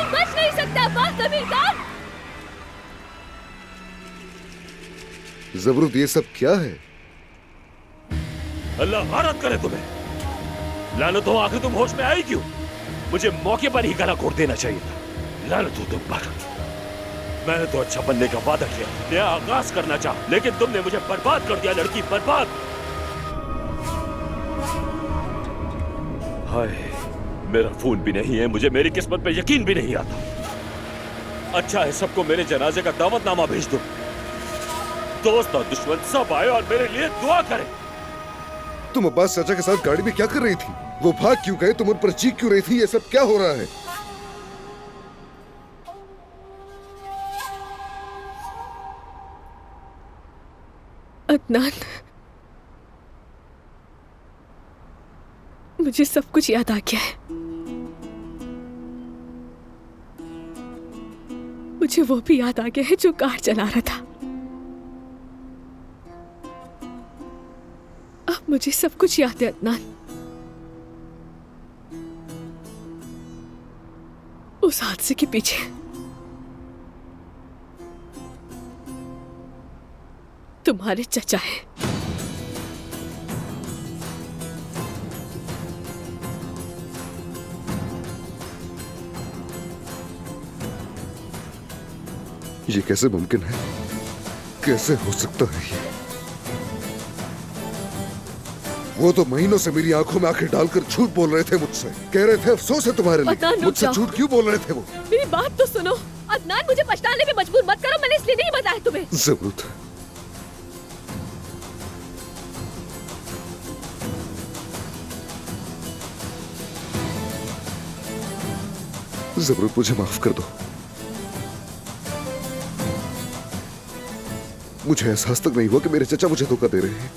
बच नहीं सकता बॉस ज़मीर खान। ज़बरूद, ये सब क्या है? अल्लाह भारत करे तुम्हें। लानत हो, आखिर तुम होश में आई क्यों? मुझे मौके पर ही गला घोट देना चाहिए था। लानत हो तुम पर। मैंने तो अच्छा बनने का वादा किया, नया आगाज करना चाहा, लेकिन तुमने मुझे बर्बाद कर दिया। लड़की बर्बाद। हाय, मेरा खून भी नहीं है, मुझे मेरी किस्मत पे यकीन भी नहीं आता। अच्छा है सबको मेरे जनाजे का दावतनामा भेज दो। दोस्त और दुश्मन सब आए और मेरे लिए दुआ करें। तुम अब्बास चाचा के साथ गाड़ी में क्या कर रही थी? वो भाग क्यों गए? तुम उन पर चीख क्यों रही थी? ये सब क्या हो रहा है? अदनान, मुझे सब कुछ याद आ गया है। मुझे वो भी याद आ गया है जो कार चला रहा था। अब मुझे सब कुछ याद है अदनान। उस हादसे के पीछे तुम्हारे चचा है। ये कैसे मुमकिन है? कैसे हो सकता है ये? वो तो महीनों से मेरी आंखों में आंखें डालकर झूठ बोल रहे थे मुझसे। कह रहे थे अफसोस है तुम्हारे लिए। मुझसे झूठ क्यों बोल रहे थे वो? मेरी बात तो सुनो अदनान, मुझे पछताने में मजबूर मत करो। मैंने इसलिए नहीं बताया तुम्हें। ज़बरूद, ज़बरूद मुझे माफ कर दो। मुझे एहसास तक नहीं हुआ कि मेरे चचा मुझे धोखा दे रहे हैं।